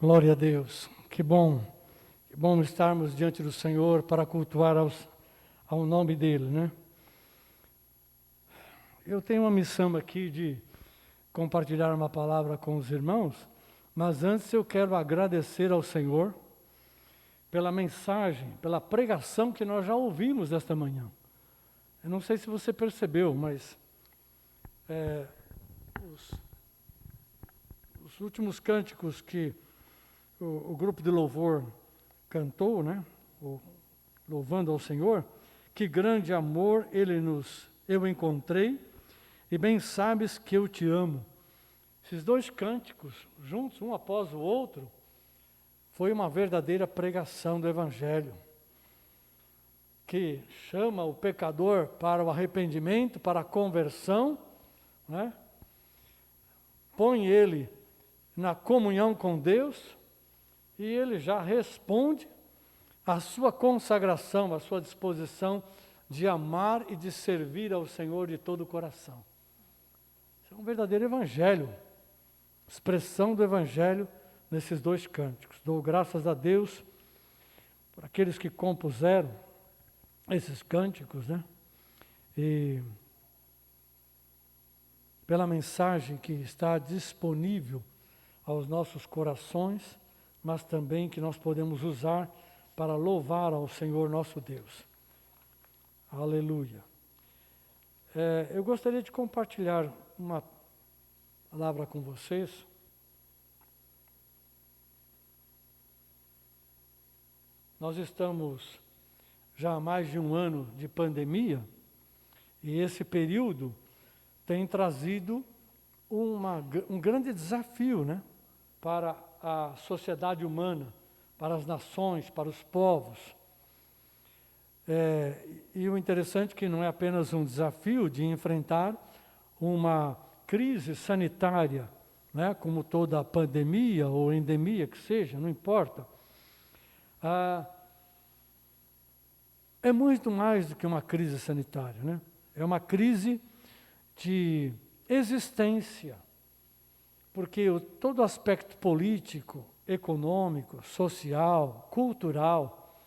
Glória a Deus. Que bom estarmos diante do Senhor para cultuar ao nome dEle, né? Eu tenho uma missão aqui de compartilhar uma palavra com os irmãos, mas antes eu quero agradecer ao Senhor pela mensagem, pela pregação que nós já ouvimos esta manhã. Eu não sei se você percebeu, mas os últimos cânticos que o grupo de louvor cantou, né? Louvando ao Senhor, que grande amor eu encontrei, e bem sabes que eu te amo. Esses dois cânticos, juntos, um após o outro, foi uma verdadeira pregação do Evangelho, que chama o pecador para o arrependimento, para a conversão, né? Põe ele na comunhão com Deus, e ele já responde à sua consagração, à sua disposição de amar e de servir ao Senhor de todo o coração. Isso é um verdadeiro evangelho, expressão do evangelho nesses dois cânticos. Dou graças a Deus por aqueles que compuseram esses cânticos, né? E pela mensagem que está disponível aos nossos corações, mas também que nós podemos usar para louvar ao Senhor nosso Deus. Aleluia. Eu gostaria de compartilhar uma palavra com vocês. Nós estamos já há mais de um ano de pandemia, e esse período tem trazido um grande desafio, né, para a sociedade humana, para as nações, para os povos. E o interessante é que não é apenas um desafio de enfrentar uma crise sanitária, né, como toda pandemia ou endemia que seja, não importa. É muito mais do que uma crise sanitária, né? É uma crise de existência, porque todo aspecto político, econômico, social, cultural,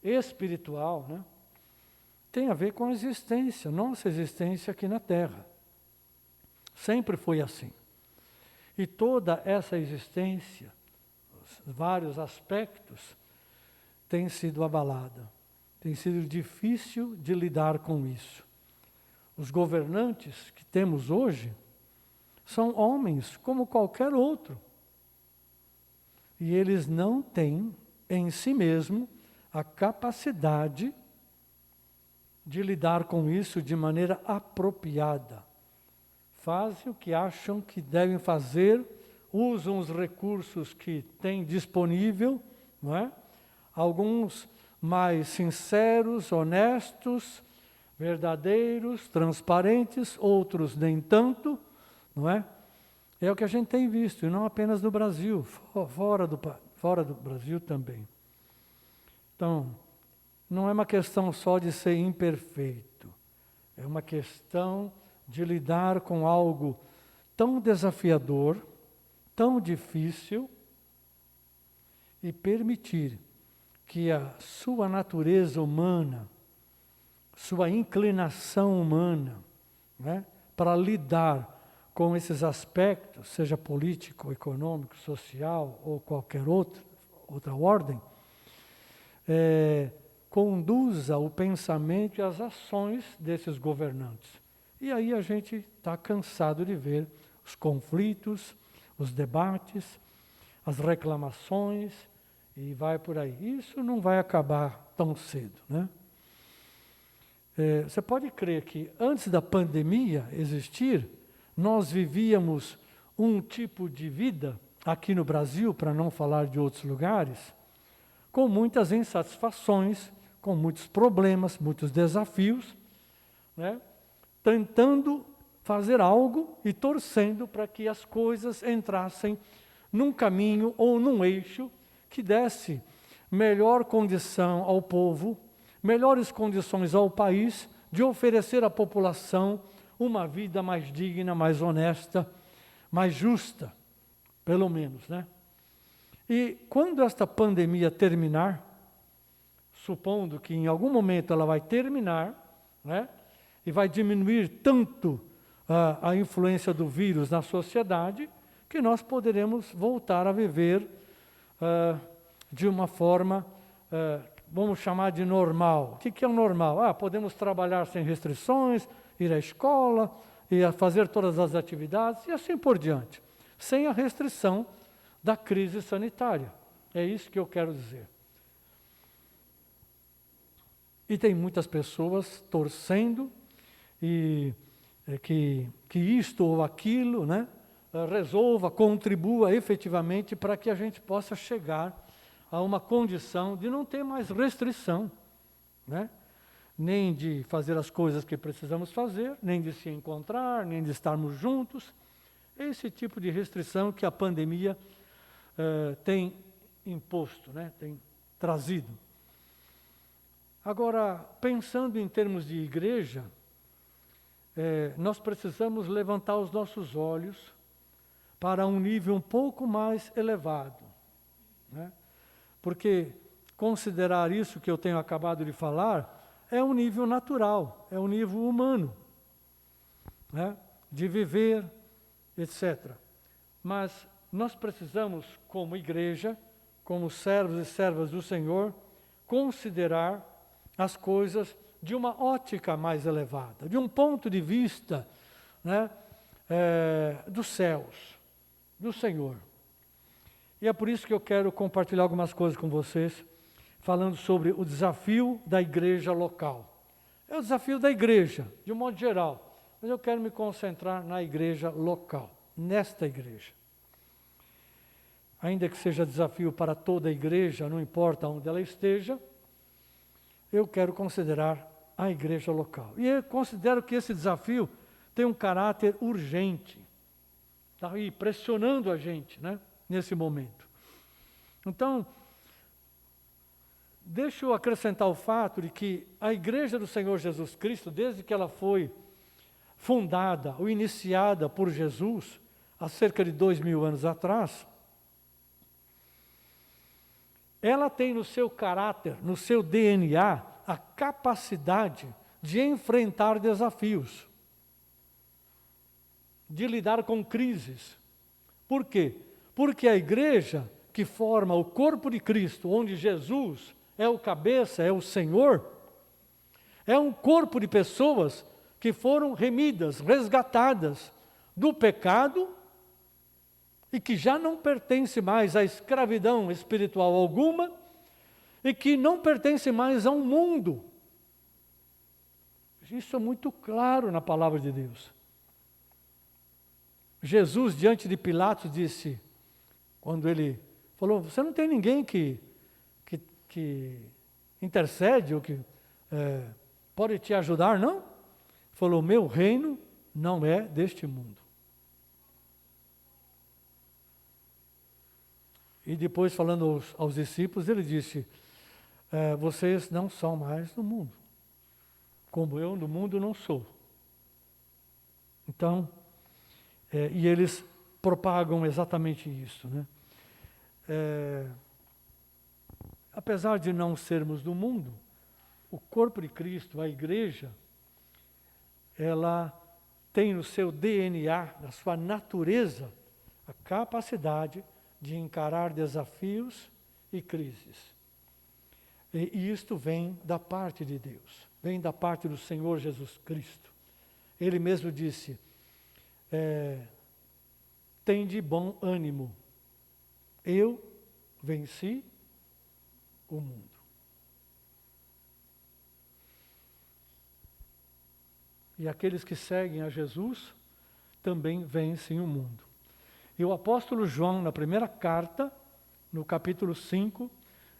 espiritual, né, tem a ver com a existência, nossa existência aqui na Terra. Sempre foi assim. E toda essa existência, os vários aspectos, tem sido abalada. Tem sido difícil de lidar com isso. Os governantes que temos hoje são homens como qualquer outro. E eles não têm em si mesmo a capacidade de lidar com isso de maneira apropriada. Fazem o que acham que devem fazer, usam os recursos que têm disponível, não é? Alguns mais sinceros, honestos, verdadeiros, transparentes, outros nem tanto, não é? É o que a gente tem visto, e não apenas no Brasil, fora do Brasil também. Então, não é uma questão só de ser imperfeito, é uma questão de lidar com algo tão desafiador, tão difícil, e permitir que a sua natureza humana, sua inclinação humana, né, para lidar com esses aspectos, seja político, econômico, social ou qualquer outra ordem, conduza o pensamento e as ações desses governantes. E aí a gente está cansado de ver os conflitos, os debates, as reclamações, e vai por aí. Isso não vai acabar tão cedo, né? Você pode crer que antes da pandemia existir, nós vivíamos um tipo de vida aqui no Brasil, para não falar de outros lugares, com muitas insatisfações, com muitos problemas, muitos desafios, né? Tentando fazer algo e torcendo para que as coisas entrassem num caminho ou num eixo que desse melhor condição ao povo, melhores condições ao país, de oferecer à população uma vida mais digna, mais honesta, mais justa, pelo menos, né? E quando esta pandemia terminar, supondo que em algum momento ela vai terminar, né, e vai diminuir tanto a influência do vírus na sociedade, que nós poderemos voltar a viver de uma forma, vamos chamar de normal. O que é o normal? Podemos trabalhar sem restrições, ir à escola, e a fazer todas as atividades, e assim por diante, sem a restrição da crise sanitária. É isso que eu quero dizer. E tem muitas pessoas torcendo e que isto ou aquilo, né, resolva, contribua efetivamente para que a gente possa chegar a uma condição de não ter mais restrição, né? Nem de fazer as coisas que precisamos fazer, nem de se encontrar, nem de estarmos juntos. Esse tipo de restrição que a pandemia tem imposto, né? Tem trazido. Agora, pensando em termos de igreja, nós precisamos levantar os nossos olhos para um nível um pouco mais elevado, né? Porque considerar isso que eu tenho acabado de falar é um nível natural, é um nível humano, né, de viver, etc. Mas nós precisamos, como igreja, como servos e servas do Senhor, considerar as coisas de uma ótica mais elevada, de um ponto de vista, né, dos céus, do Senhor. E é por isso que eu quero compartilhar algumas coisas com vocês, falando sobre o desafio da igreja local. É o desafio da igreja, de um modo geral, mas eu quero me concentrar na igreja local, nesta igreja. Ainda que seja desafio para toda a igreja, não importa onde ela esteja, eu quero considerar a igreja local. E eu considero que esse desafio tem um caráter urgente, está aí pressionando a gente, né, nesse momento. Então, deixa eu acrescentar o fato de que a Igreja do Senhor Jesus Cristo, desde que ela foi fundada ou iniciada por Jesus, há cerca de 2000 anos atrás, ela tem no seu caráter, no seu DNA, a capacidade de enfrentar desafios, de lidar com crises. Por quê? Porque a igreja que forma o corpo de Cristo, onde Jesus é o cabeça, é o Senhor, é um corpo de pessoas que foram remidas, resgatadas do pecado e que já não pertence mais à escravidão espiritual alguma e que não pertence mais a um mundo. Isso é muito claro na palavra de Deus. Jesus, diante de Pilatos, disse, quando ele falou, você não tem ninguém que intercede ou que pode te ajudar, não? Falou, meu reino não é deste mundo. E depois, falando aos discípulos, ele disse, vocês não são mais do mundo, como eu no mundo não sou. Então, e eles propagam exatamente isso, né? Apesar de não sermos do mundo, o corpo de Cristo, a igreja, ela tem no seu DNA, na sua natureza, a capacidade de encarar desafios e crises. E isto vem da parte de Deus, vem da parte do Senhor Jesus Cristo. Ele mesmo disse, tende bom ânimo, eu venci o mundo. E aqueles que seguem a Jesus também vencem o mundo. E o apóstolo João, na primeira carta, no capítulo 5,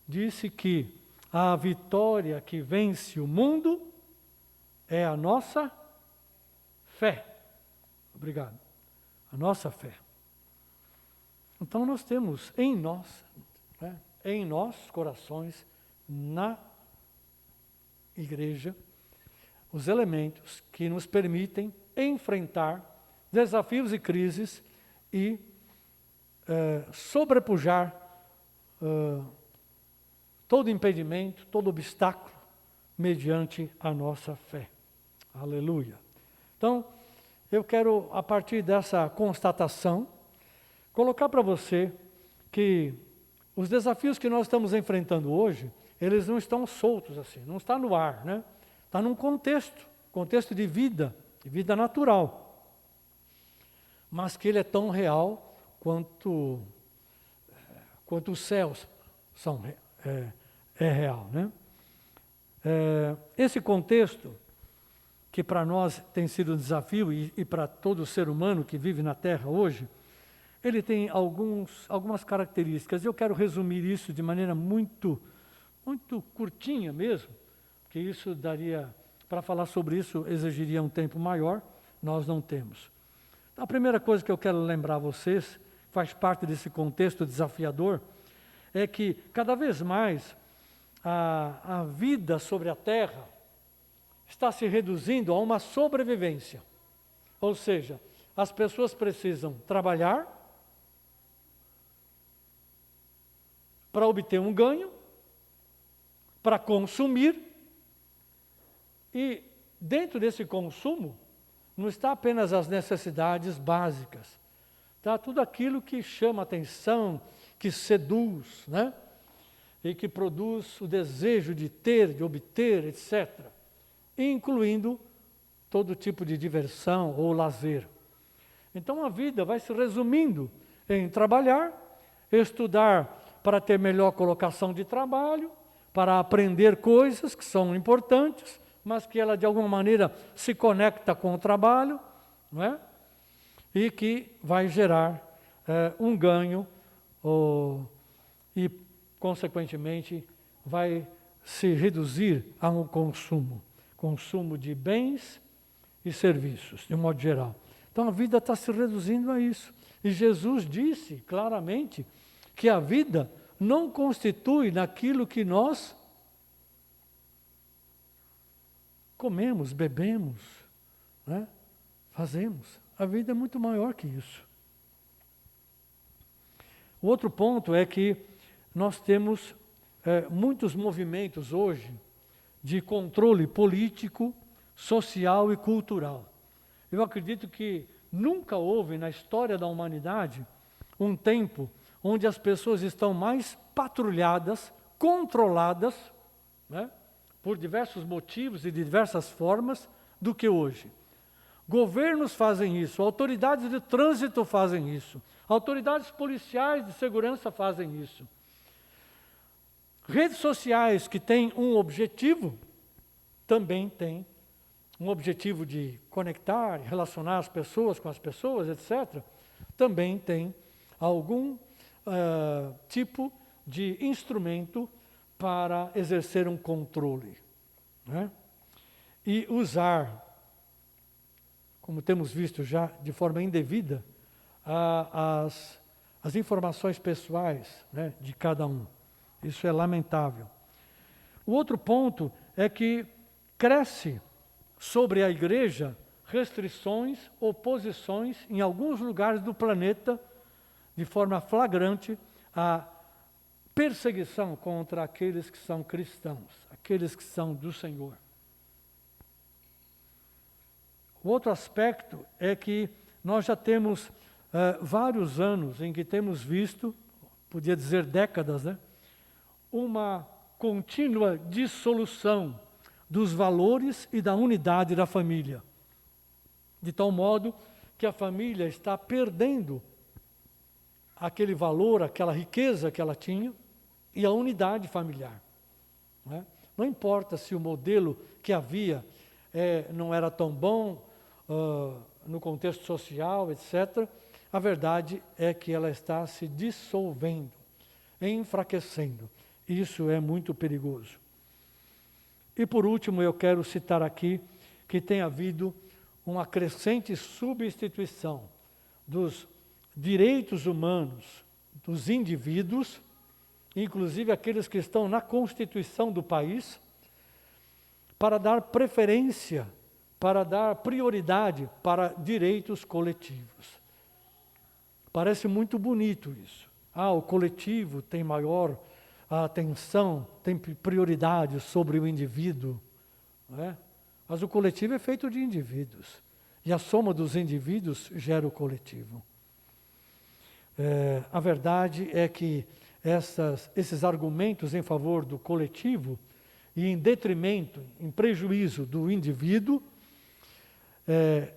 disse que a vitória que vence o mundo é a nossa fé. Obrigado. A nossa fé. Então nós temos em nós, né, em nossos corações, na igreja, os elementos que nos permitem enfrentar desafios e crises e sobrepujar todo impedimento, todo obstáculo, mediante a nossa fé. Aleluia. Então, eu quero, a partir dessa constatação, colocar para você que os desafios que nós estamos enfrentando hoje, eles não estão soltos assim, não está no ar, né? Está num contexto de vida natural, mas que ele é tão real quanto os céus são, é real, né? Esse contexto, que para nós tem sido um desafio, e para todo ser humano que vive na Terra hoje, ele tem algumas características. Eu quero resumir isso de maneira muito curtinha mesmo, porque isso daria, para falar sobre isso, exigiria um tempo maior, nós não temos. A primeira coisa que eu quero lembrar a vocês, faz parte desse contexto desafiador, é que cada vez mais a vida sobre a Terra está se reduzindo a uma sobrevivência. Ou seja, as pessoas precisam trabalhar para obter um ganho, para consumir, e dentro desse consumo não está apenas as necessidades básicas, está tudo aquilo que chama atenção, que seduz, né? E que produz o desejo de ter, de obter, etc., incluindo todo tipo de diversão ou lazer. Então a vida vai se resumindo em trabalhar, estudar para ter melhor colocação de trabalho, para aprender coisas que são importantes, mas que ela de alguma maneira se conecta com o trabalho, não é? E que vai gerar um ganho e, consequentemente, vai se reduzir a um consumo de bens e serviços, de um modo geral. Então a vida está se reduzindo a isso. E Jesus disse claramente que a vida não constitui naquilo que nós comemos, bebemos, né? Fazemos. A vida é muito maior que isso. O outro ponto é que nós temos muitos movimentos hoje de controle político, social e cultural. Eu acredito que nunca houve na história da humanidade um tempo onde as pessoas estão mais patrulhadas, controladas, né, por diversos motivos e de diversas formas, do que hoje. Governos fazem isso, autoridades de trânsito fazem isso, autoridades policiais de segurança fazem isso. Redes sociais que têm um objetivo, também têm um objetivo de conectar, relacionar as pessoas com as pessoas, etc., também tem algum tipo de instrumento para exercer um controle, né? E usar, como temos visto já, de forma indevida, as informações pessoais, né, de cada um. Isso é lamentável. O outro ponto é que cresce sobre a igreja restrições, oposições em alguns lugares do planeta, de forma flagrante, a perseguição contra aqueles que são cristãos, aqueles que são do Senhor. O outro aspecto é que nós já temos vários anos em que temos visto, podia dizer décadas, né, uma contínua dissolução dos valores e da unidade da família, de tal modo que a família está perdendo aquele valor, aquela riqueza que ela tinha, e a unidade familiar, né? Não importa se o modelo que havia não era tão bom no contexto social, etc., a verdade é que ela está se dissolvendo, enfraquecendo. Isso é muito perigoso. E por último, eu quero citar aqui que tem havido uma crescente substituição dos direitos humanos dos indivíduos, inclusive aqueles que estão na Constituição do país, para dar preferência, para dar prioridade para direitos coletivos. Parece muito bonito isso, O coletivo tem maior atenção, tem prioridade sobre o indivíduo. Não é? Mas o coletivo é feito de indivíduos. E a soma dos indivíduos gera o coletivo. A verdade é que esses argumentos em favor do coletivo e em detrimento, em prejuízo do indivíduo,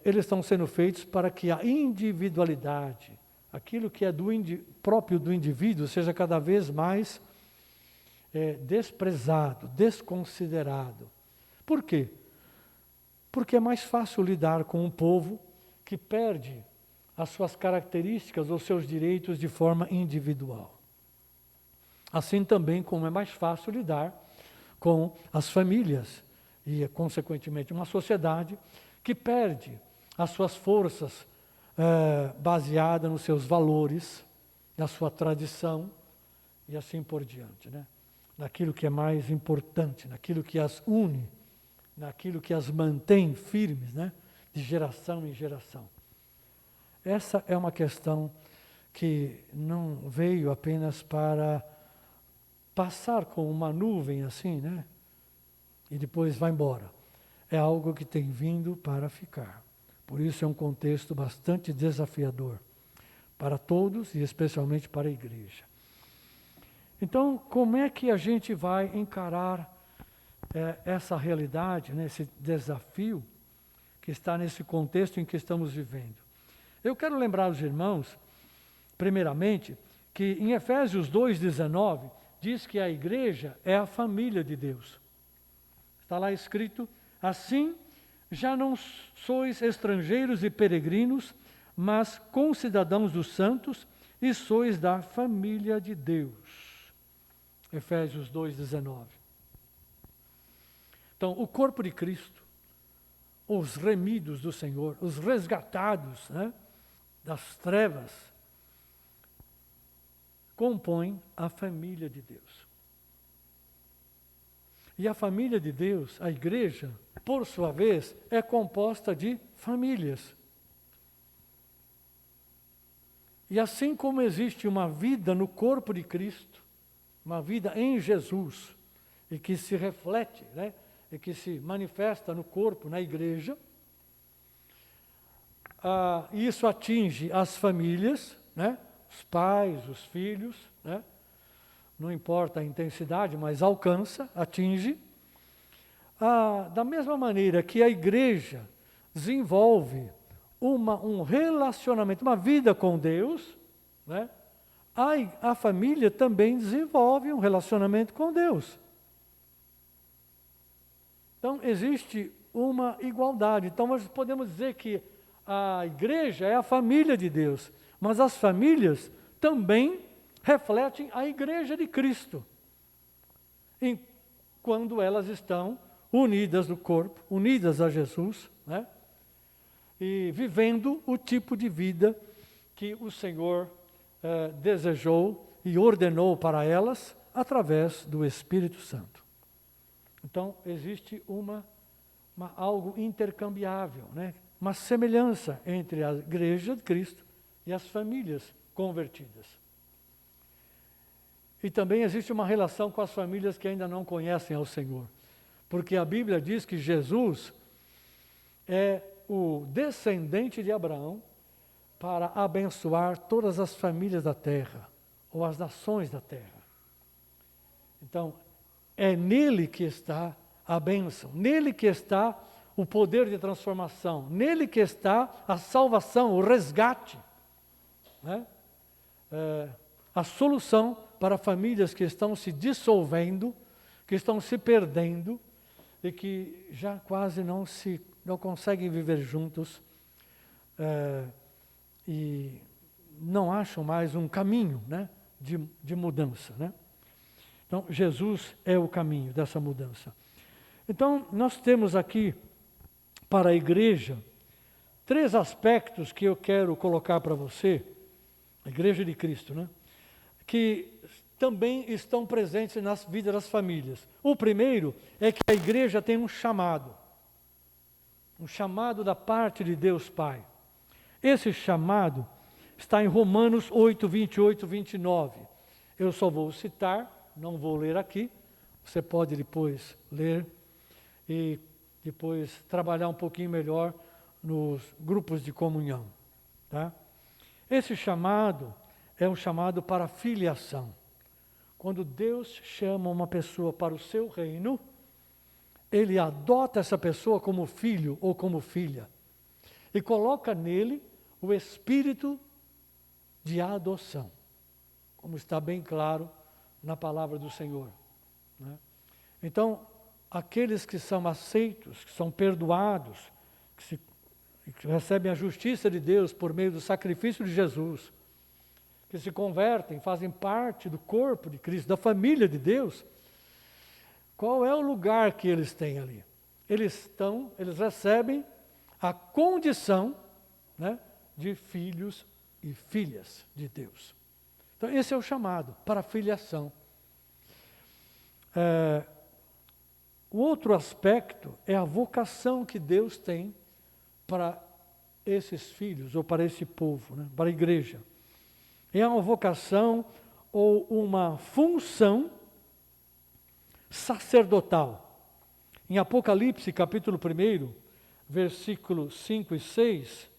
eles estão sendo feitos para que a individualidade, aquilo que é próprio do indivíduo, seja cada vez mais desprezado, desconsiderado. Por quê? Porque é mais fácil lidar com um povo que perde as suas características ou seus direitos de forma individual. Assim também como é mais fácil lidar com as famílias e, consequentemente, uma sociedade que perde as suas forças baseadas nos seus valores, na sua tradição e assim por diante, né? Naquilo que é mais importante, naquilo que as une, naquilo que as mantém firmes, né? De geração em geração. Essa é uma questão que não veio apenas para passar com uma nuvem assim, né? E depois vai embora. É algo que tem vindo para ficar. Por isso é um contexto bastante desafiador para todos e especialmente para a igreja. Então, como é que a gente vai encarar essa realidade, né, esse desafio que está nesse contexto em que estamos vivendo? Eu quero lembrar os irmãos, primeiramente, que em Efésios 2,19, diz que a igreja é a família de Deus. Está lá escrito, assim, já não sois estrangeiros e peregrinos, mas concidadãos dos santos e sois da família de Deus. Efésios 2,19. Então, o corpo de Cristo, os remidos do Senhor, os resgatados, né, das trevas, compõem a família de Deus. E a família de Deus, a igreja, por sua vez, é composta de famílias. E assim como existe uma vida no corpo de Cristo, uma vida em Jesus, e que se reflete, né, e que se manifesta no corpo, na igreja, isso atinge as famílias, né, os pais, os filhos, né, não importa a intensidade, mas alcança, atinge. Da mesma maneira que a igreja desenvolve um relacionamento, uma vida com Deus, né, a família também desenvolve um relacionamento com Deus. Então, existe uma igualdade. Então, nós podemos dizer que a igreja é a família de Deus, mas as famílias também refletem a igreja de Cristo, quando elas estão unidas no corpo, unidas a Jesus, né? E vivendo o tipo de vida que o Senhor desejou e ordenou para elas através do Espírito Santo. Então, existe algo intercambiável, né? Uma semelhança entre a igreja de Cristo e as famílias convertidas. E também existe uma relação com as famílias que ainda não conhecem ao Senhor. Porque a Bíblia diz que Jesus é o descendente de Abraão para abençoar todas as famílias da terra, ou as nações da terra. Então, é nele que está a bênção, nele que está o poder de transformação, nele que está a salvação, o resgate, né? A solução para famílias que estão se dissolvendo, que estão se perdendo e que já quase não conseguem viver juntos e não acham mais um caminho, né, de mudança, né? Então, Jesus é o caminho dessa mudança. Então, nós temos aqui, para a igreja, 3 aspectos que eu quero colocar para você, a igreja de Cristo, né, que também estão presentes nas vidas das famílias. O primeiro é que a igreja tem um chamado da parte de Deus Pai. Esse chamado está em Romanos 8, 28, 29. Eu só vou citar, não vou ler aqui, você pode depois ler e depois trabalhar um pouquinho melhor nos grupos de comunhão. Tá? Esse chamado é um chamado para filiação. Quando Deus chama uma pessoa para o seu reino, Ele adota essa pessoa como filho ou como filha e coloca nele o espírito de adoção, como está bem claro na palavra do Senhor. Né? Então, aqueles que são aceitos, que são perdoados, que recebem a justiça de Deus por meio do sacrifício de Jesus, que se convertem, fazem parte do corpo de Cristo, da família de Deus, qual é o lugar que eles têm ali? Eles recebem a condição, né, de filhos e filhas de Deus. Então, esse é o chamado para a filiação. O outro aspecto é a vocação que Deus tem para esses filhos, ou para esse povo, né, para a igreja. É uma vocação ou uma função sacerdotal. Em Apocalipse, capítulo 1, versículos 5 e 6,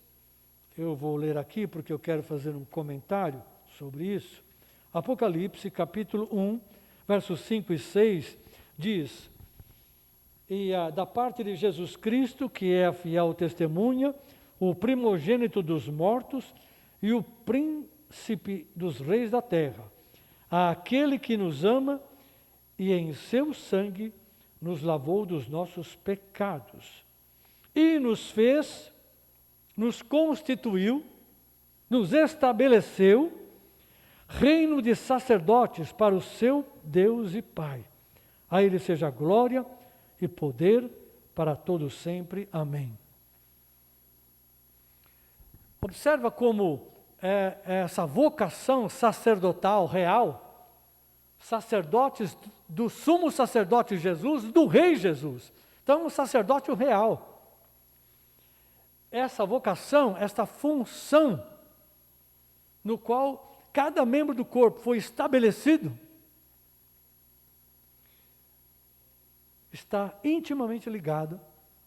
eu vou ler aqui porque eu quero fazer um comentário sobre isso. Apocalipse, capítulo 1, versos 5 e 6, diz: e da parte de Jesus Cristo, que é a fiel testemunha, o primogênito dos mortos e o príncipe dos reis da terra, àquele que nos ama e em seu sangue nos lavou dos nossos pecados e nos fez, nos constituiu, nos estabeleceu reino de sacerdotes para o seu Deus e Pai. A Ele seja glória e poder para todos sempre. Amém. Observa como essa vocação sacerdotal real, sacerdotes do sumo sacerdote Jesus, do rei Jesus. Então, um sacerdócio real. Essa vocação, esta função, no qual cada membro do corpo foi estabelecido, está intimamente ligado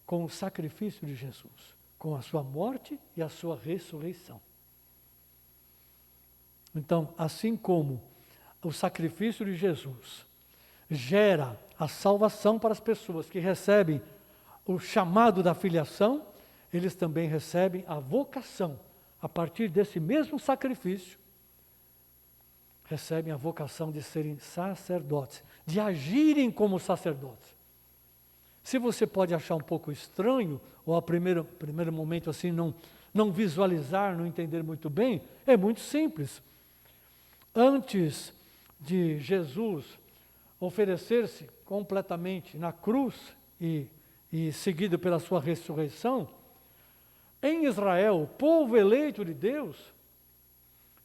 com o sacrifício de Jesus, com a sua morte e a sua ressurreição. Então, assim como o sacrifício de Jesus gera a salvação para as pessoas que recebem o chamado da filiação, eles também recebem a vocação, a partir desse mesmo sacrifício, recebem a vocação de serem sacerdotes, de agirem como sacerdotes. Se você pode achar um pouco estranho, ou a primeiro momento assim não visualizar, não entender muito bem, é muito simples. Antes de Jesus oferecer-se completamente na cruz e seguido pela sua ressurreição, em Israel, o povo eleito de Deus,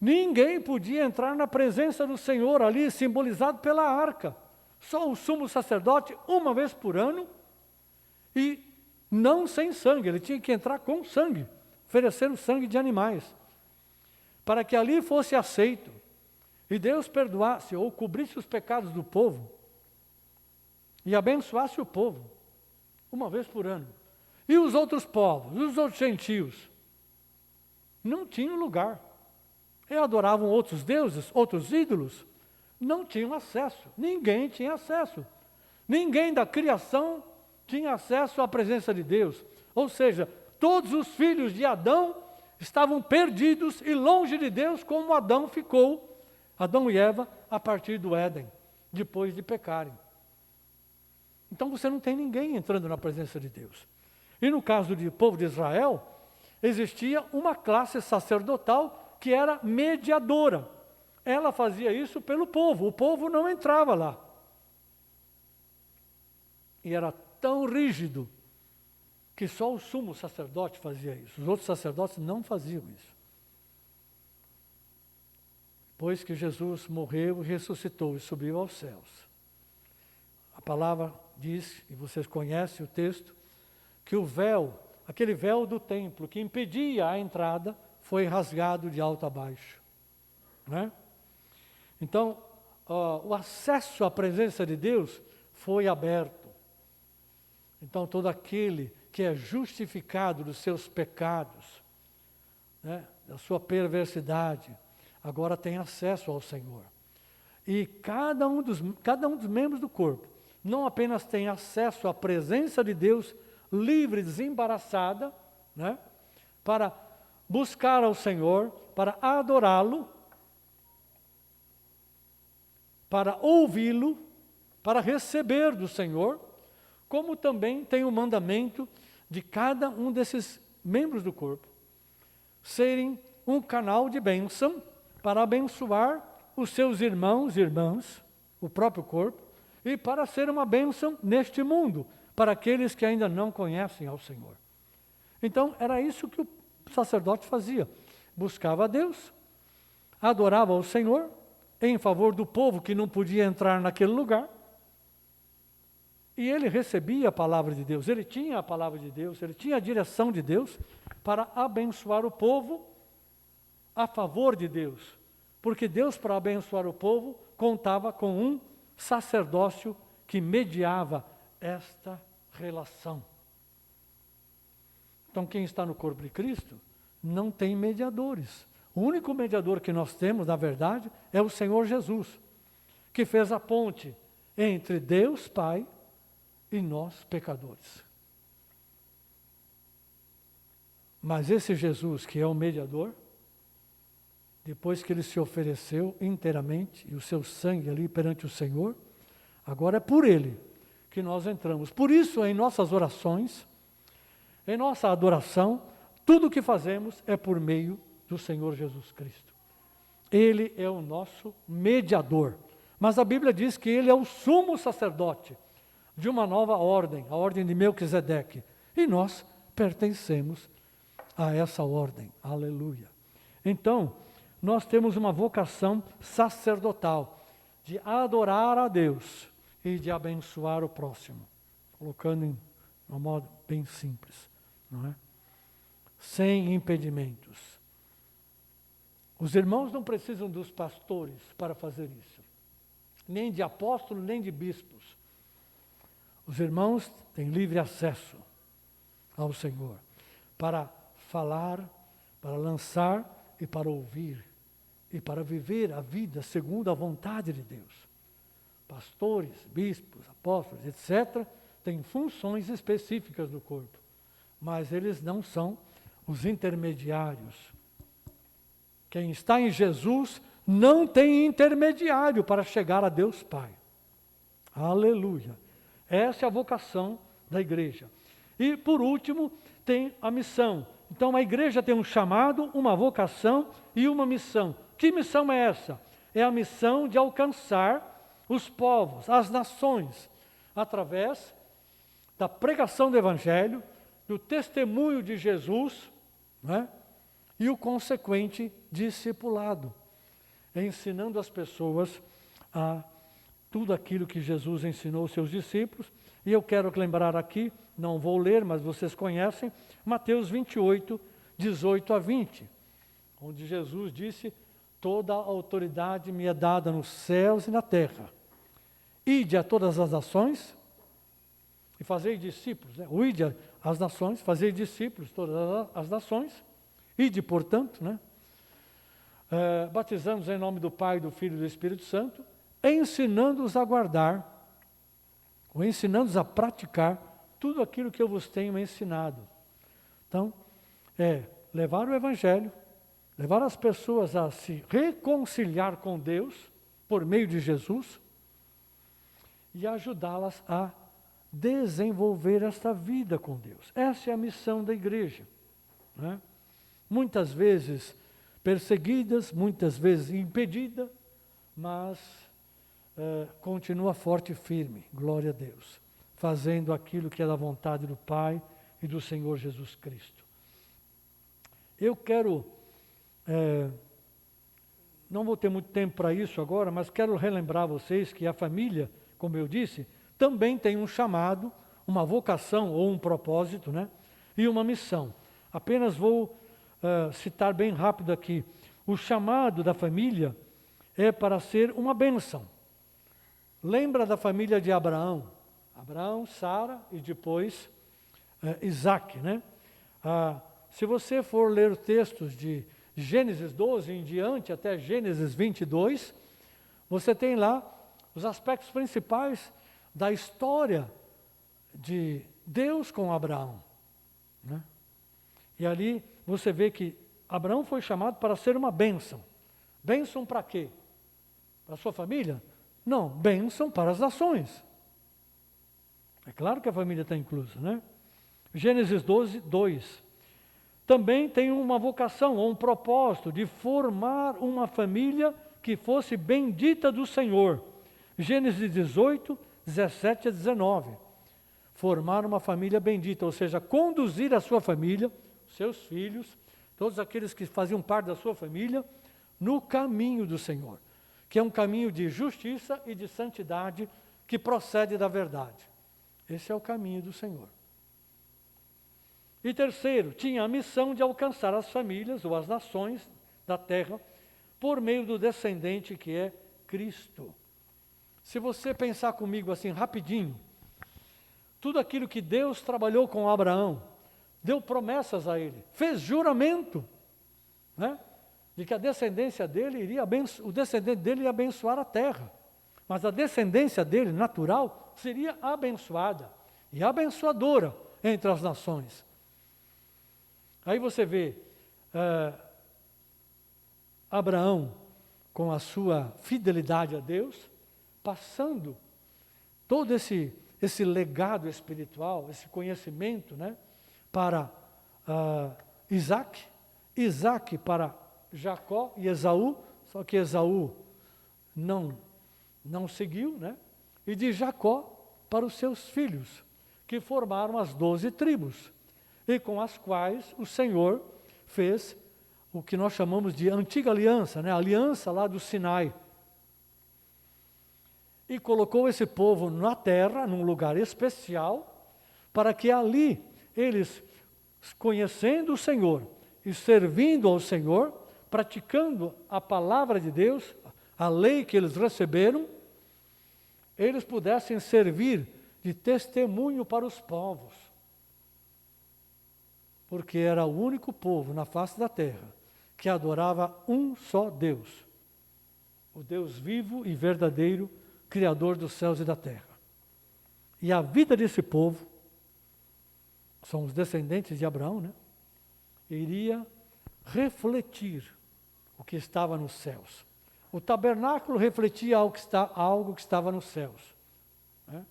ninguém podia entrar na presença do Senhor ali, simbolizado pela arca. Só o sumo sacerdote, uma vez por ano, e não sem sangue, ele tinha que entrar com sangue, oferecer o sangue de animais, para que ali fosse aceito, e Deus perdoasse ou cobrisse os pecados do povo, e abençoasse o povo, uma vez por ano. E os outros povos, os outros gentios, não tinham lugar. E adoravam outros deuses, outros ídolos, não tinham acesso, ninguém tinha acesso. Ninguém da criação tinha acesso à presença de Deus. Ou seja, todos os filhos de Adão estavam perdidos e longe de Deus, como Adão ficou, Adão e Eva, a partir do Éden, depois de pecarem. Então você não tem ninguém entrando na presença de Deus. E no caso do povo de Israel, existia uma classe sacerdotal que era mediadora. Ela fazia isso pelo povo, o povo não entrava lá. E era tão rígido que só o sumo sacerdote fazia isso. Os outros sacerdotes não faziam isso. Depois que Jesus morreu, ressuscitou e subiu aos céus. A palavra diz, e vocês conhecem o texto, que o véu, aquele véu do templo que impedia a entrada, foi rasgado de alto a baixo, né? Então, o acesso à presença de Deus foi aberto. Então, todo aquele que é justificado dos seus pecados, né, da sua perversidade, agora tem acesso ao Senhor. E cada um dos membros do corpo não apenas tem acesso à presença de Deus livre, desembaraçada, né, para buscar ao Senhor, para adorá-lo, para ouvi-lo, para receber do Senhor, como também tem o mandamento de cada um desses membros do corpo serem um canal de bênção para abençoar os seus irmãos e irmãs, o próprio corpo, e para ser uma bênção neste mundo, para aqueles que ainda não conhecem ao Senhor. Então, era isso que o sacerdote fazia. Buscava a Deus, adorava ao Senhor, em favor do povo que não podia entrar naquele lugar, e ele recebia a palavra de Deus, ele tinha a palavra de Deus, ele tinha a direção de Deus para abençoar o povo a favor de Deus. Porque Deus, para abençoar o povo, contava com um sacerdócio que mediava esta relação. Então, quem está no corpo de Cristo não tem mediadores. O único mediador que nós temos, na verdade, é o Senhor Jesus, que fez a ponte entre Deus Pai e nós, pecadores. Mas esse Jesus, que é o mediador, depois que ele se ofereceu inteiramente, e o seu sangue ali perante o Senhor, agora é por ele que nós entramos. Por isso, em nossas orações, em nossa adoração, tudo o que fazemos é por meio do Senhor Jesus Cristo. Ele é o nosso mediador. Mas a Bíblia diz que ele é o sumo sacerdote de uma nova ordem, a ordem de Melquisedeque. E nós pertencemos a essa ordem. Aleluia. Então, nós temos uma vocação sacerdotal de adorar a Deus e de abençoar o próximo, colocando em um modo bem simples, não é? Sem impedimentos. Os irmãos não precisam dos pastores para fazer isso, nem de apóstolos, nem de bispos. Os irmãos têm livre acesso ao Senhor para falar, para lançar e para ouvir, e para viver a vida segundo a vontade de Deus. Pastores, bispos, apóstolos, etc., têm funções específicas no corpo, mas eles não são os intermediários. Quem está em Jesus não tem intermediário para chegar a Deus Pai. Aleluia. Essa é a vocação da igreja. E, por último, tem a missão. Então, a igreja tem um chamado, uma vocação e uma missão. Que missão é essa? É a missão de alcançar os povos, as nações, através da pregação do Evangelho, do testemunho de Jesus, né? E o consequente discipulado, ensinando as pessoas a tudo aquilo que Jesus ensinou aos seus discípulos. E eu quero lembrar aqui, não vou ler, mas vocês conhecem, Mateus 28, 18 a 20, onde Jesus disse: toda a autoridade me é dada nos céus e na terra. Ide a todas as nações e fazei discípulos, né? Ide às nações, fazei discípulos todas as nações. Ide, portanto, né? Batizando-os em nome do Pai, do Filho e do Espírito Santo, ensinando-os a guardar, ou ensinando-os a praticar tudo aquilo que eu vos tenho ensinado. Então, levar o Evangelho, levar as pessoas a se reconciliar com Deus, por meio de Jesus, e ajudá-las a desenvolver esta vida com Deus. Essa é a missão da igreja, né? Muitas vezes perseguidas, muitas vezes impedida, mas continua forte e firme, glória a Deus, fazendo aquilo que é da vontade do Pai e do Senhor Jesus Cristo. Eu quero, não vou ter muito tempo para isso agora, mas quero relembrar vocês que a família, como eu disse, também tem um chamado, uma vocação ou um propósito, né? E uma missão. Apenas vou citar bem rápido aqui. O chamado da família é para ser uma bênção. Lembra da família de Abraão? Abraão, Sara e depois Isaac, né? Se você for ler os textos de Gênesis 12 em diante até Gênesis 22, você tem lá os aspectos principais da história de Deus com Abraão, né? E ali você vê que Abraão foi chamado para ser uma bênção. Bênção para quê? Para a sua família? Não, bênção para as nações. É claro que a família está inclusa, né? Gênesis 12, 2. Também tem uma vocação ou um propósito de formar uma família que fosse bendita do Senhor. Gênesis 18, 17 a 19. Formar uma família bendita, ou seja, conduzir a sua família, seus filhos, todos aqueles que faziam parte da sua família, no caminho do Senhor, que é um caminho de justiça e de santidade que procede da verdade. Esse é o caminho do Senhor. E terceiro, tinha a missão de alcançar as famílias ou as nações da terra por meio do descendente que é Cristo. Se você pensar comigo assim rapidinho, tudo aquilo que Deus trabalhou com Abraão, deu promessas a ele, fez juramento, né, de que a descendência dele o descendente dele iria abençoar a terra. Mas a descendência dele, natural, seria abençoada e abençoadora entre as nações. Aí você vê Abraão, com a sua fidelidade a Deus, passando todo esse legado espiritual, esse conhecimento, né, para Isaac, Isaac para Jacó e Esaú, só que Esaú não seguiu, né? E de Jacó para os seus filhos, que formaram as 12 tribos, e com as quais o Senhor fez o que nós chamamos de antiga aliança, né? A aliança lá do Sinai. E colocou esse povo na terra, num lugar especial, para que ali eles, conhecendo o Senhor e servindo ao Senhor, praticando a palavra de Deus, a lei que eles receberam, eles pudessem servir de testemunho para os povos. Porque era o único povo na face da terra que adorava um só Deus, o Deus vivo e verdadeiro, Criador dos céus e da terra. E a vida desse povo, são os descendentes de Abraão, né, iria refletir o que estava nos céus. O tabernáculo refletia algo que estava nos céus, né?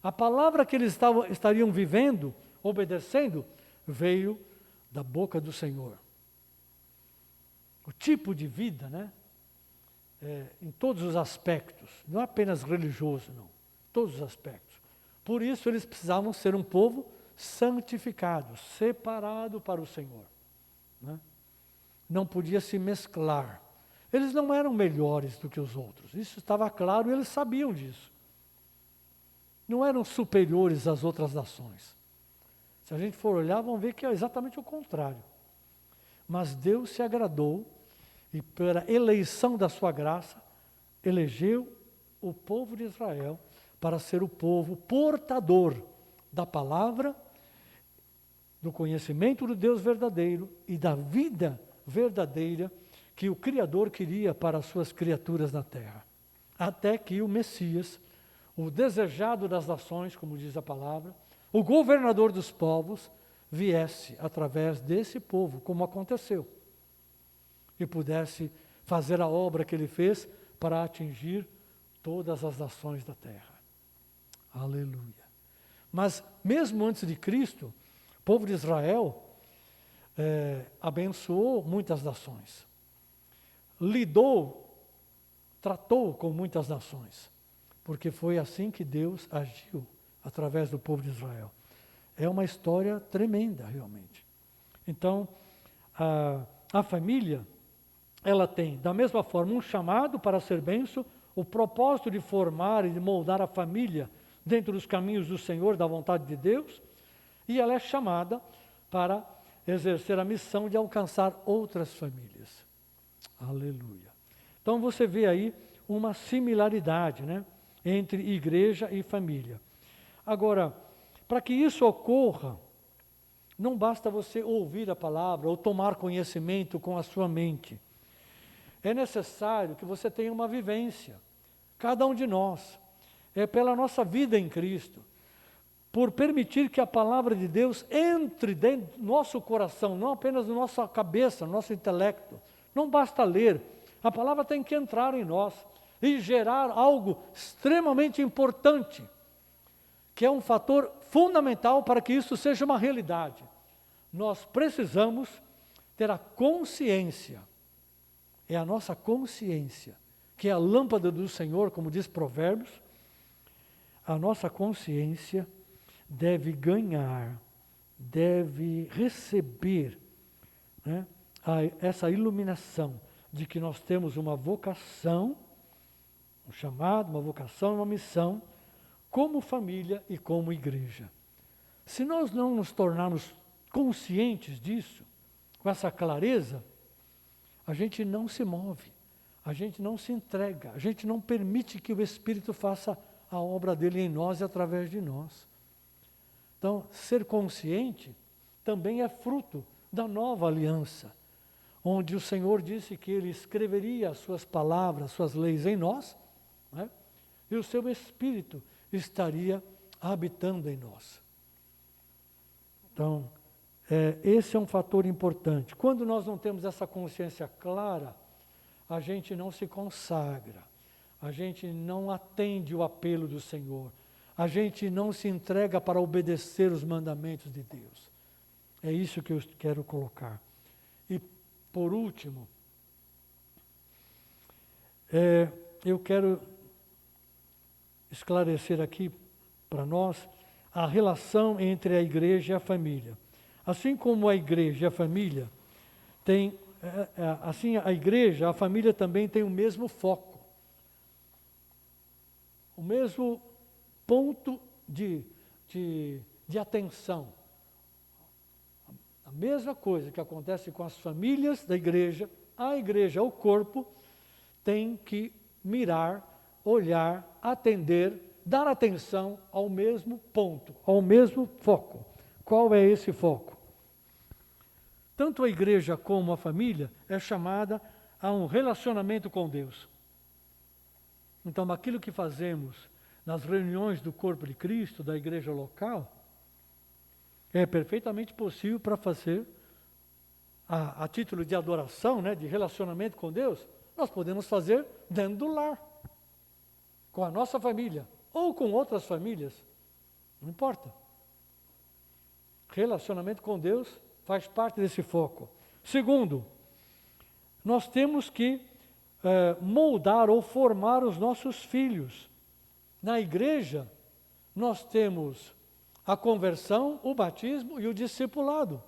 A palavra que eles estariam vivendo, obedecendo, veio da boca do Senhor. O tipo de vida, né, em todos os aspectos, não apenas religioso, não, todos os aspectos. Por isso eles precisavam ser um povo santificado, separado para o Senhor, né? Não podia se mesclar. Eles não eram melhores do que os outros, isso estava claro e eles sabiam disso. Não eram superiores às outras nações. Se a gente for olhar, vamos ver que é exatamente o contrário. Mas Deus se agradou e, pela eleição da sua graça, elegeu o povo de Israel para ser o povo portador da palavra, do conhecimento do Deus verdadeiro e da vida verdadeira que o Criador queria para as suas criaturas na terra. Até que o Messias, o desejado das nações, como diz a palavra, o governador dos povos, viesse através desse povo, como aconteceu, e pudesse fazer a obra que ele fez para atingir todas as nações da terra. Aleluia. Mas mesmo antes de Cristo, o povo de Israel abençoou muitas nações, tratou com muitas nações, porque foi assim que Deus agiu através do povo de Israel. É uma história tremenda, realmente. Então, a família, ela tem, da mesma forma, um chamado para ser bênção, o propósito de formar e de moldar a família dentro dos caminhos do Senhor, da vontade de Deus, e ela é chamada para exercer a missão de alcançar outras famílias. Aleluia. Então você vê aí uma similaridade, né, entre igreja e família. Agora, para que isso ocorra, não basta você ouvir a palavra ou tomar conhecimento com a sua mente. É necessário que você tenha uma vivência, cada um de nós. É pela nossa vida em Cristo, por permitir que a palavra de Deus entre dentro do nosso coração, não apenas na nossa cabeça, no nosso intelecto. Não basta ler, a palavra tem que entrar em nós e gerar algo extremamente importante, que é um fator fundamental para que isso seja uma realidade. Nós precisamos ter a consciência, é a nossa consciência, que é a lâmpada do Senhor, como diz Provérbios. A nossa consciência deve ganhar, deve receber, né, essa iluminação de que nós temos uma vocação, um chamado, uma vocação, uma missão, como família e como igreja. Se nós não nos tornarmos conscientes disso, com essa clareza, a gente não se move, a gente não se entrega, a gente não permite que o Espírito faça a obra dele em nós e através de nós. Então, ser consciente também é fruto da nova aliança, onde o Senhor disse que Ele escreveria as suas palavras, suas leis em nós, né? E o seu Espírito estaria habitando em nós. Então, esse é um fator importante. Quando nós não temos essa consciência clara, a gente não se consagra, a gente não atende o apelo do Senhor, a gente não se entrega para obedecer os mandamentos de Deus. É isso que eu quero colocar. E, por último, eu quero esclarecer aqui para nós a relação entre a igreja e a família. Assim como a igreja e a família têm, assim a igreja, a família também tem o mesmo foco, o mesmo ponto de atenção. A mesma coisa que acontece com as famílias da igreja, a igreja, o corpo, tem que mirar, olhar, atender, dar atenção ao mesmo ponto, ao mesmo foco. Qual é esse foco? Tanto a igreja como a família é chamada a um relacionamento com Deus. Então, aquilo que fazemos nas reuniões do corpo de Cristo, da igreja local, é perfeitamente possível para fazer a título de adoração, né, de relacionamento com Deus. Nós podemos fazer dentro do lar, com a nossa família, ou com outras famílias, não importa. Relacionamento com Deus faz parte desse foco. Segundo, nós temos que moldar ou formar os nossos filhos. Na igreja, nós temos a conversão, o batismo e o discipulado.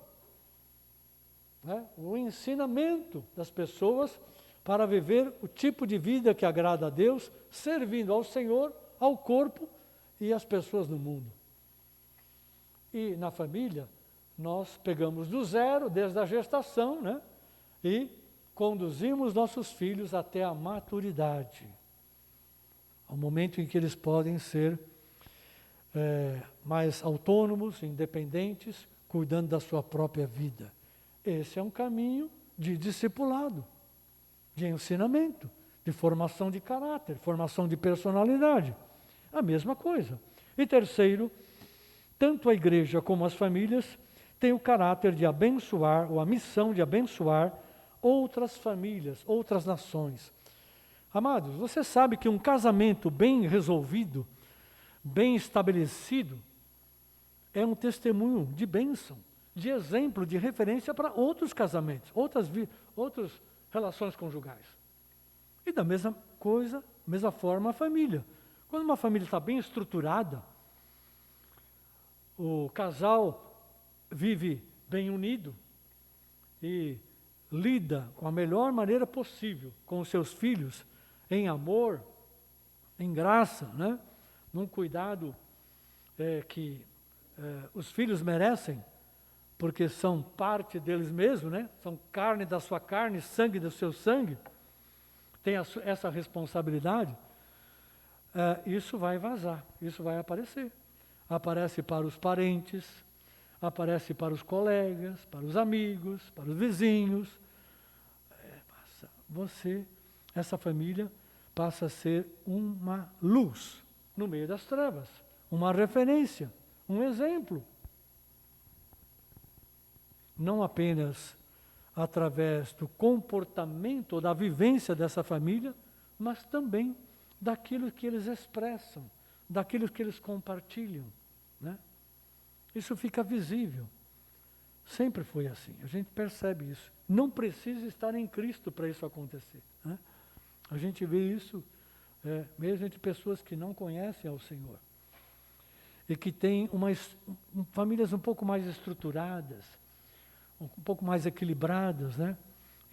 Né? O ensinamento das pessoas para viver o tipo de vida que agrada a Deus, servindo ao Senhor, ao corpo e às pessoas no mundo. E na família, nós pegamos do zero, desde a gestação, né? E conduzimos nossos filhos até a maturidade, ao momento em que eles podem ser mais autônomos, independentes, cuidando da sua própria vida. Esse é um caminho de discipulado, de ensinamento, de formação de caráter, formação de personalidade. A mesma coisa. E terceiro, tanto a igreja como as famílias têm o caráter de abençoar, ou a missão de abençoar outras famílias, outras nações. Amados, você sabe que um casamento bem resolvido, bem estabelecido, é um testemunho de bênção, de exemplo, de referência para outros casamentos, outras relações conjugais. E da mesma coisa, mesma forma a família. Quando uma família está bem estruturada, o casal vive bem unido e lida com a melhor maneira possível com os seus filhos, em amor, em graça, né? Num cuidado que os filhos merecem, porque são parte deles mesmos, né? São carne da sua carne, sangue do seu sangue, tem essa responsabilidade, isso vai vazar, isso vai aparecer. Aparece para os parentes, aparece para os colegas, para os amigos, para os vizinhos. Essa família passa a ser uma luz no meio das trevas, uma referência, um exemplo. Não apenas através do comportamento ou da vivência dessa família, mas também daquilo que eles expressam, daquilo que eles compartilham, né? Isso fica visível. Sempre foi assim, a gente percebe isso. Não precisa estar em Cristo para isso acontecer, né? A gente vê isso mesmo entre pessoas que não conhecem ao Senhor e que têm famílias um pouco mais estruturadas, um pouco mais equilibradas, né,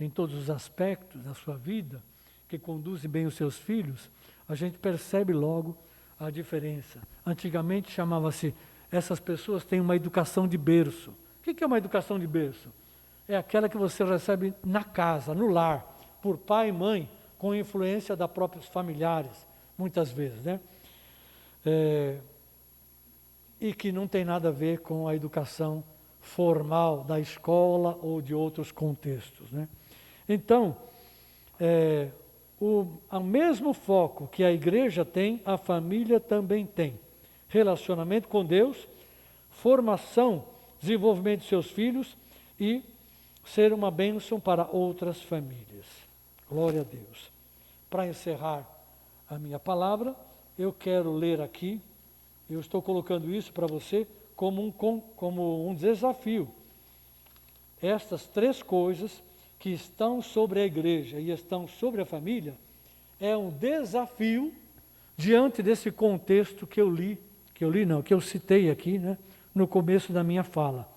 em todos os aspectos da sua vida, que conduzem bem os seus filhos. A gente percebe logo a diferença. Antigamente chamava-se, essas pessoas têm uma educação de berço. O que é uma educação de berço? É aquela que você recebe na casa, no lar, por pai e mãe, com influência da próprios familiares, muitas vezes, né? E que não tem nada a ver com a educação formal da escola ou de outros contextos, né? Então, o mesmo foco que a igreja tem, a família também tem. Relacionamento com Deus, formação, desenvolvimento de seus filhos e ser uma bênção para outras famílias. Glória a Deus. Para encerrar a minha palavra, eu quero ler aqui, eu estou colocando isso para você como um desafio. Estas 3 coisas que estão sobre a igreja e estão sobre a família, é um desafio diante desse contexto que eu citei aqui, né, no começo da minha fala.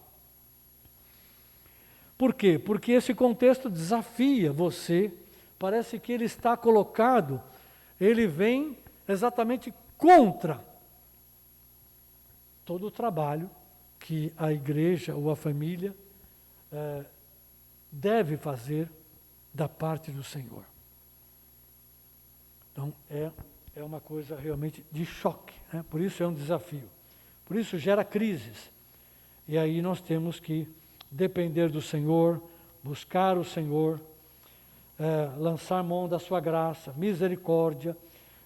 Por quê? Porque esse contexto desafia você, parece que ele está colocado, ele vem exatamente contra todo o trabalho que a igreja ou a família deve fazer da parte do Senhor. Então, é uma coisa realmente de choque, né? Por isso é um desafio. Por isso gera crises. E aí nós temos que depender do Senhor, buscar o Senhor, lançar mão da sua graça, misericórdia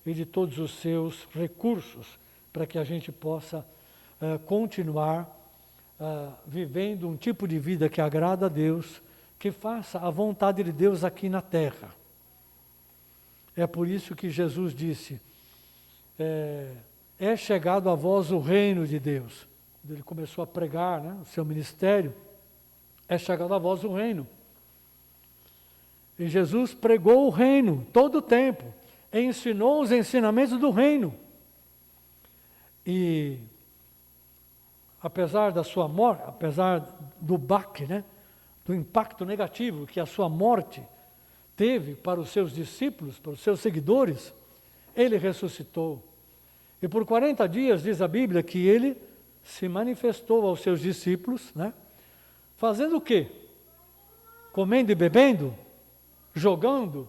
e de todos os seus recursos para que a gente possa continuar vivendo um tipo de vida que agrada a Deus, que faça a vontade de Deus aqui na terra. É por isso que Jesus disse, é chegado a vós o reino de Deus. Quando ele começou a pregar, né, o seu ministério, é chegado a vós o reino. E Jesus pregou o reino todo o tempo, e ensinou os ensinamentos do reino. E apesar da sua morte, apesar do baque, né, do impacto negativo que a sua morte teve para os seus discípulos, para os seus seguidores, ele ressuscitou. E por 40 dias, diz a Bíblia, que ele se manifestou aos seus discípulos, né, fazendo o quê? Comendo e bebendo? Jogando?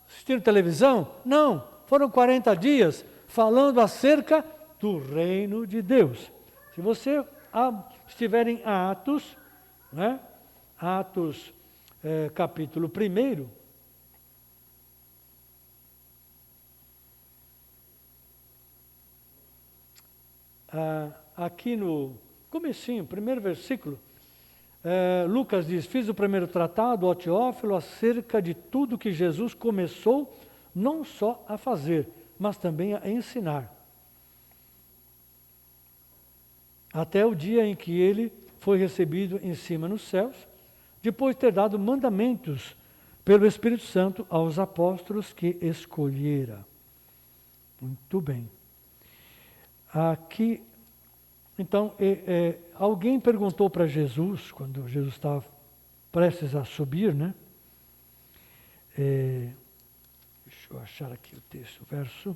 Assistindo televisão? Não, foram 40 dias falando acerca do reino de Deus. Se você estiver em Atos, né, Atos capítulo 1, aqui no comecinho, primeiro versículo, Lucas diz, fiz o primeiro tratado, ó Teófilo, acerca de tudo que Jesus começou, não só a fazer, mas também a ensinar. Até o dia em que ele foi recebido em cima nos céus, depois de ter dado mandamentos pelo Espírito Santo aos apóstolos que escolhera. Muito bem. Aqui, então, alguém perguntou para Jesus, quando Jesus estava prestes a subir, né? Deixa eu achar aqui o texto, o verso.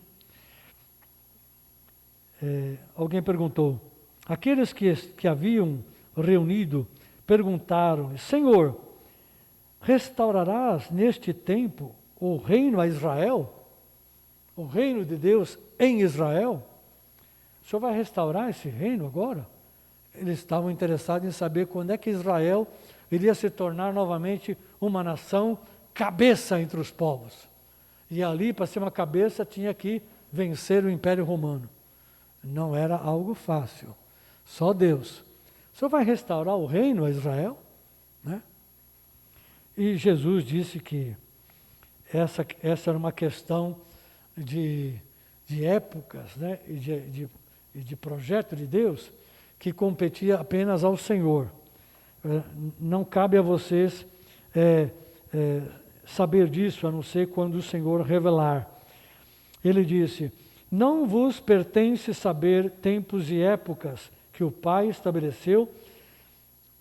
Alguém perguntou, aqueles que haviam reunido, perguntaram-lhe: Senhor, restaurarás neste tempo o reino a Israel? O reino de Deus em Israel? O Senhor vai restaurar esse reino agora? Eles estavam interessados em saber quando é que Israel iria se tornar novamente uma nação cabeça entre os povos. E ali, para ser uma cabeça, tinha que vencer o Império Romano. Não era algo fácil. Só Deus. O Senhor vai restaurar o reino a Israel? Né? E Jesus disse que essa era uma questão de épocas, né? e de projeto de Deus, que competia apenas ao Senhor. Não cabe a vocês saber disso, a não ser quando o Senhor revelar. Ele disse: não vos pertence saber tempos e épocas que o Pai estabeleceu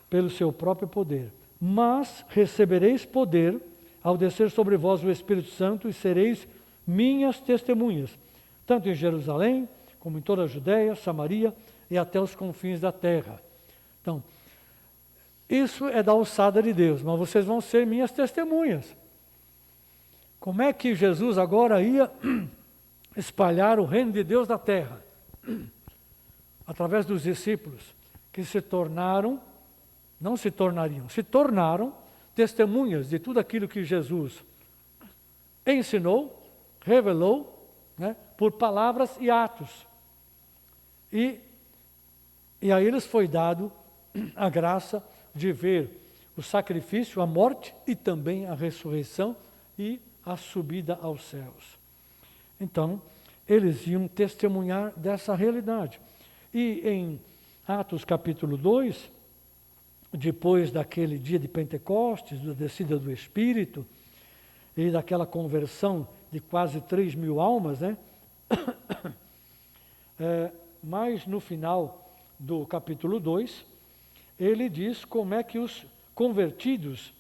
pelo seu próprio poder, mas recebereis poder ao descer sobre vós o Espírito Santo e sereis minhas testemunhas, tanto em Jerusalém, como em toda a Judéia, Samaria e até os confins da terra. Então, isso é da alçada de Deus, mas vocês vão ser minhas testemunhas. Como é que Jesus agora ia espalhar o reino de Deus na terra? Através dos discípulos, que se tornaram testemunhas de tudo aquilo que Jesus ensinou, revelou, né, por palavras e atos. E a eles foi dado a graça de ver o sacrifício, a morte e também a ressurreição e a subida aos céus. Então, eles iam testemunhar dessa realidade. E em Atos capítulo 2, depois daquele dia de Pentecostes, da descida do Espírito, e daquela conversão de quase 3.000 almas, né? Mas no final do capítulo 2, ele diz como é que os convertidos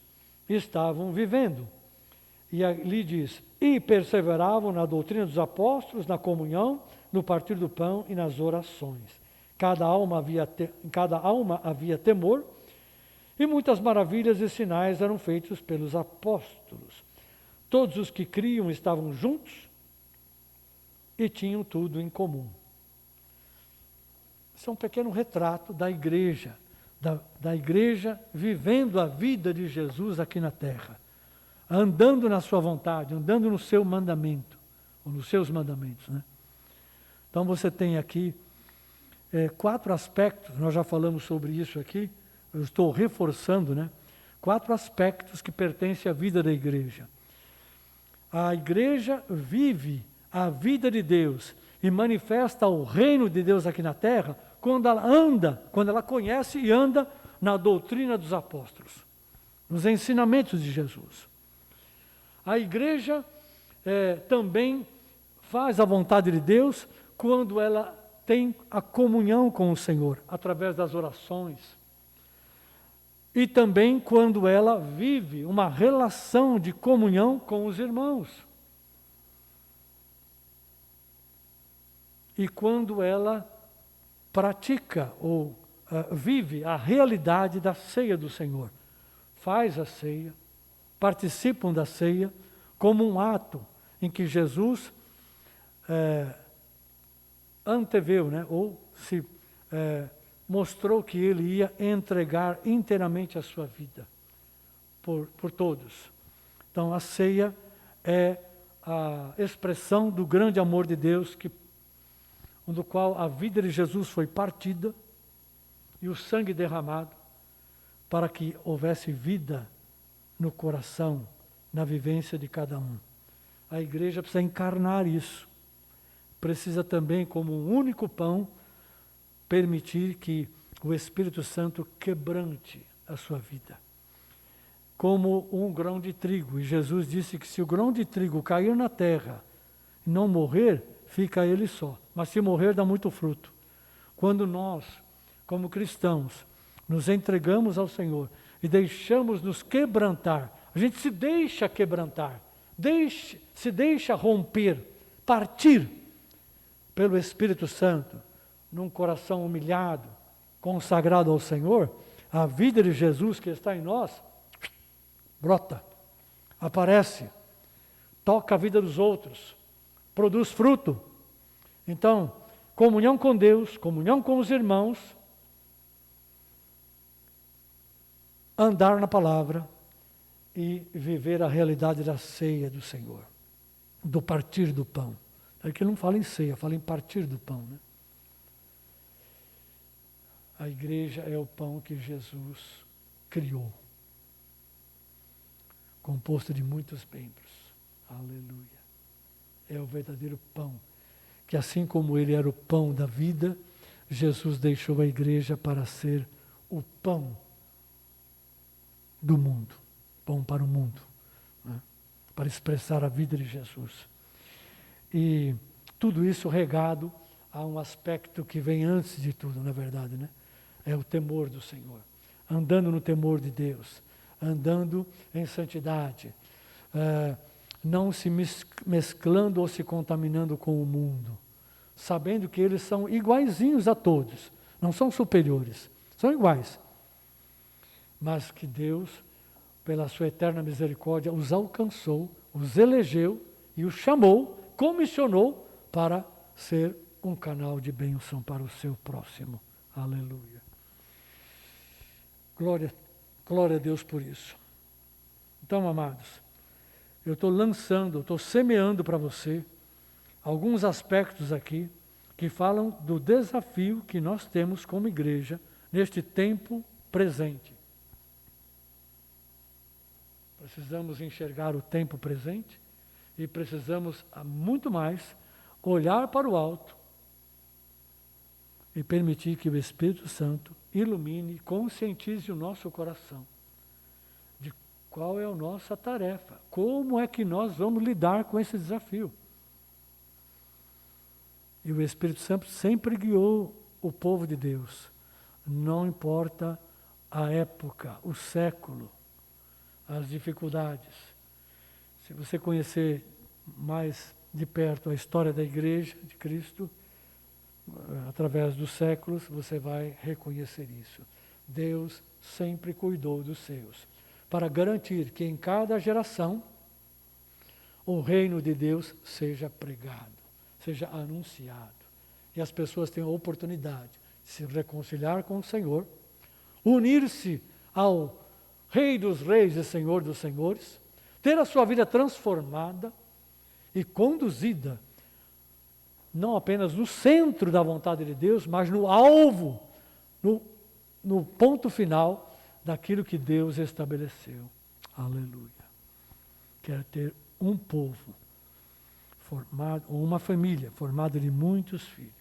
estavam vivendo. E ali diz: e perseveravam na doutrina dos apóstolos, na comunhão, no partir do pão e nas orações. Em cada alma havia temor, e muitas maravilhas e sinais eram feitos pelos apóstolos. Todos os que criam estavam juntos e tinham tudo em comum. Isso é um pequeno retrato da igreja, da igreja vivendo a vida de Jesus aqui na terra, andando na sua vontade, andando no seu mandamento, ou nos seus mandamentos, né? Então você tem aqui 4 aspectos, nós já falamos sobre isso aqui, eu estou reforçando, né? 4 aspectos que pertencem à vida da igreja. A igreja vive a vida de Deus e manifesta o reino de Deus aqui na terra quando ela conhece e anda na doutrina dos apóstolos, nos ensinamentos de Jesus. A igreja também faz a vontade de Deus quando ela tem a comunhão com o Senhor, através das orações. E também quando ela vive uma relação de comunhão com os irmãos. E quando ela pratica ou vive a realidade da ceia do Senhor. Faz a ceia, participam da ceia como um ato em que Jesus anteveu, né, ou se mostrou que ele ia entregar inteiramente a sua vida por todos. Então a ceia é a expressão do grande amor de Deus, do qual a vida de Jesus foi partida e o sangue derramado para que houvesse vida no coração, na vivência de cada um. A igreja precisa encarnar isso. Precisa também, como um único pão, permitir que o Espírito Santo quebrante a sua vida. Como um grão de trigo. E Jesus disse que se o grão de trigo cair na terra e não morrer, fica ele só. Mas se morrer, dá muito fruto. Quando nós, como cristãos, nos entregamos ao Senhor e deixamos nos quebrantar, a gente se deixa quebrantar, se deixa romper, partir pelo Espírito Santo, num coração humilhado, consagrado ao Senhor, a vida de Jesus que está em nós brota, aparece, toca a vida dos outros, produz fruto. Então, comunhão com Deus, comunhão com os irmãos, andar na palavra e viver a realidade da ceia do Senhor, do partir do pão. Aqui não fala em ceia, fala em partir do pão, né? A igreja é o pão que Jesus criou, composto de muitos membros. Aleluia. É o verdadeiro pão, que assim como ele era o pão da vida, Jesus deixou a igreja para ser o pão do mundo, pão para o mundo, né? Para expressar a vida de Jesus. E tudo isso regado a um aspecto que vem antes de tudo, na verdade, né? É o temor do Senhor, andando no temor de Deus, andando em santidade, não se mesclando ou se contaminando com o mundo, sabendo que eles são iguaizinhos a todos, não são superiores, são iguais. Mas que Deus, pela sua eterna misericórdia, os alcançou, os elegeu e os chamou, comissionou para ser um canal de bênção para o seu próximo. Aleluia. Glória a Deus por isso. Então, amados, eu estou lançando, estou semeando para você alguns aspectos aqui que falam do desafio que nós temos como igreja neste tempo presente. Precisamos enxergar o tempo presente e precisamos, muito mais, olhar para o alto e permitir que o Espírito Santo ilumine, conscientize o nosso coração de qual é a nossa tarefa, como é que nós vamos lidar com esse desafio. E o Espírito Santo sempre guiou o povo de Deus, não importa a época, o século, as dificuldades. Se você conhecer mais de perto a história da Igreja de Cristo, através dos séculos, você vai reconhecer isso. Deus sempre cuidou dos seus, para garantir que em cada geração o reino de Deus seja pregado, seja anunciado, e as pessoas tenham a oportunidade de se reconciliar com o Senhor, unir-se ao Rei dos Reis e Senhor dos Senhores, ter a sua vida transformada e conduzida não apenas no centro da vontade de Deus, mas no alvo, no ponto final daquilo que Deus estabeleceu. Aleluia. Quer ter um povo formado, ou uma família formada de muitos filhos.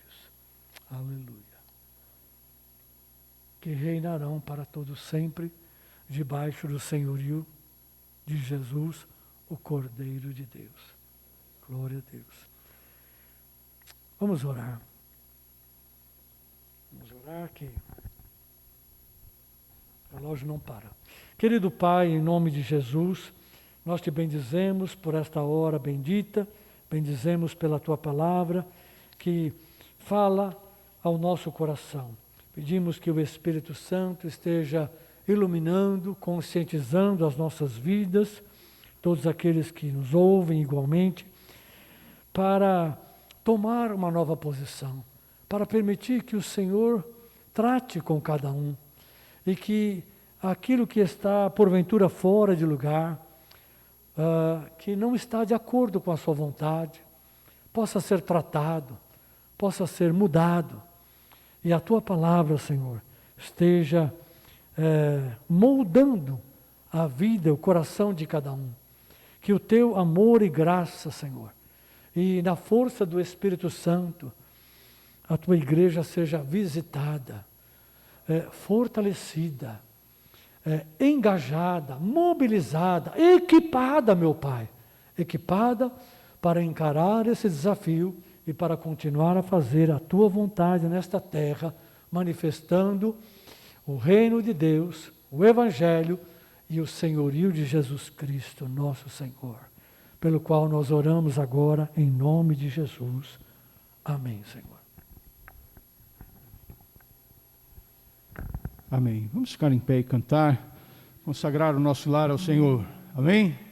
Aleluia. Que reinarão para todos sempre, debaixo do senhorio de Jesus, o Cordeiro de Deus. Glória a Deus. Vamos orar. Vamos orar que o relógio não para. Querido Pai, em nome de Jesus, nós te bendizemos por esta hora bendita, bendizemos pela tua palavra que fala ao nosso coração. Pedimos que o Espírito Santo esteja iluminando, conscientizando as nossas vidas, todos aqueles que nos ouvem igualmente, para tomar uma nova posição, para permitir que o Senhor trate com cada um e que aquilo que está porventura fora de lugar, que não está de acordo com a sua vontade, possa ser tratado, possa ser mudado, e a tua palavra, Senhor, esteja moldando a vida, o coração de cada um. Que o teu amor e graça, Senhor, e na força do Espírito Santo, a tua igreja seja visitada, fortalecida, engajada, mobilizada, equipada, meu Pai, equipada para encarar esse desafio e para continuar a fazer a tua vontade nesta terra, manifestando o reino de Deus, o Evangelho e o senhorio de Jesus Cristo, nosso Senhor, pelo qual nós oramos agora em nome de Jesus. Amém, Senhor. Amém. Vamos ficar em pé e cantar, consagrar o nosso lar ao Senhor. Amém?